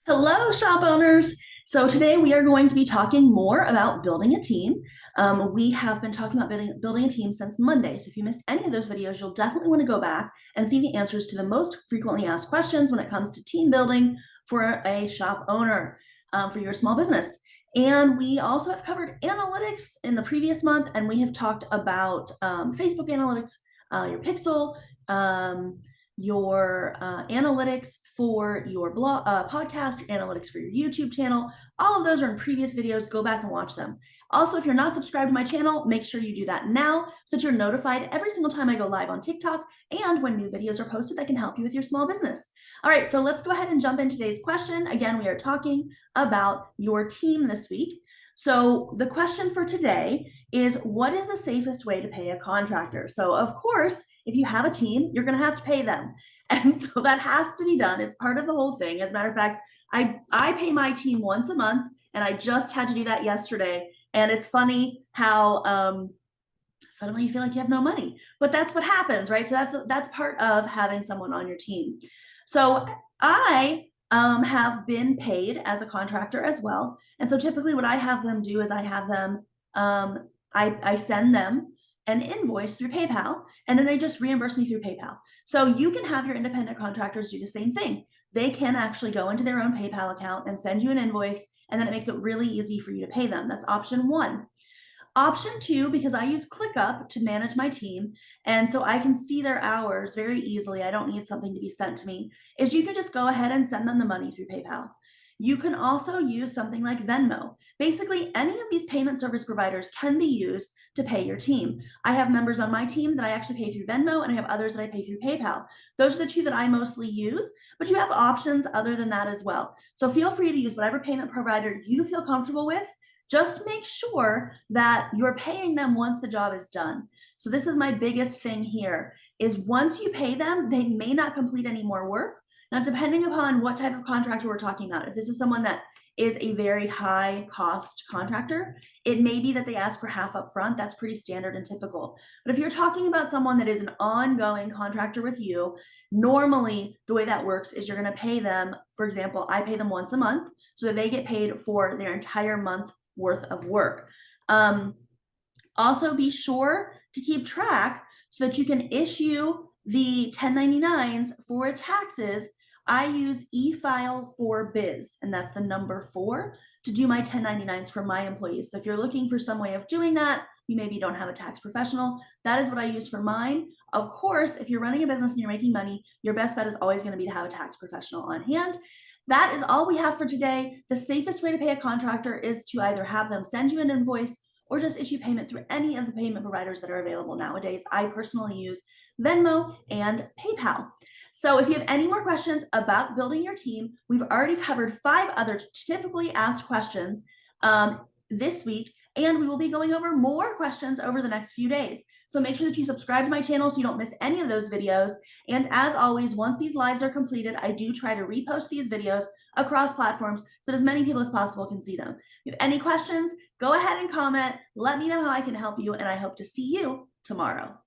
Hello, shop owners. So today we are going to be talking more about building a team. We have been talking about building a team since Monday. So if you missed any of those videos, you'll definitely want to go back and see the answers to the most frequently asked questions when it comes to team building for a shop owner, for your small business. And we also have covered analytics in the previous month, and we have talked about Facebook analytics, your pixel, your analytics for your blog, podcast, your analytics for your YouTube channel. All of those are in previous videos. Go back and watch them. Also, if you're not subscribed to my channel, make sure you do that now so that you're notified every single time I go live on TikTok and when new videos are posted that can help you with your small business. All right, so let's go ahead and jump into today's question. Again, we are talking about your team this week. So the question for today is, what is the safest way to pay a contractor? So of course, if you have a team, you're going to have to pay them. And so that has to be done. It's part of the whole thing. As a matter of fact, I pay my team once a month, and I just had to do that yesterday. And it's funny how suddenly you feel like you have no money, but that's what happens, right? So that's part of having someone on your team. So I have been paid as a contractor as well. And so typically what I have them do is I have them, I send them an invoice through PayPal, and then they just reimburse me through PayPal. So you can have your independent contractors do the same thing. They can actually go into their own PayPal account and send you an invoice, and then it makes it really easy for you to pay them. That's option one. Option two, because I use ClickUp to manage my team, and so I can see their hours very easily, I don't need something to be sent to me, is you can just go ahead and send them the money through PayPal. You can also use something like Venmo. Basically, any of these payment service providers can be used to pay your team. I have members on my team that I actually pay through Venmo, and I have others that I pay through PayPal. Those are the two that I mostly use, but you have options other than that as well. So feel free to use whatever payment provider you feel comfortable with. Just make sure that you're paying them once the job is done. So this is my biggest thing here, is once you pay them, they may not complete any more work. Now, depending upon what type of contractor we're talking about, if this is someone that is a very high cost contractor, it may be that they ask for half up front. That's pretty standard and typical. But if you're talking about someone that is an ongoing contractor with you, normally the way that works is you're going to pay them, for example, I pay them once a month so that they get paid for their entire month worth of work. Also be sure to keep track so that you can issue the 1099s for taxes. I use eFile4Biz, and that's the number 4, to do my 1099s for my employees. So if you're looking for some way of doing that, you maybe don't have a tax professional, that is what I use for mine. Of course, if you're running a business and you're making money, your best bet is always going to be to have a tax professional on hand. That is all we have for today. The safest way to pay a contractor is to either have them send you an invoice or just issue payment through any of the payment providers that are available nowadays. I personally use Venmo and PayPal. So if you have any more questions about building your team, we've already covered 5 other typically asked questions this week, and we will be going over more questions over the next few days. So make sure that you subscribe to my channel so you don't miss any of those videos. And as always, once these lives are completed, I do try to repost these videos across platforms so that as many people as possible can see them. If you have any questions, go ahead and comment. Let me know how I can help you, and I hope to see you tomorrow.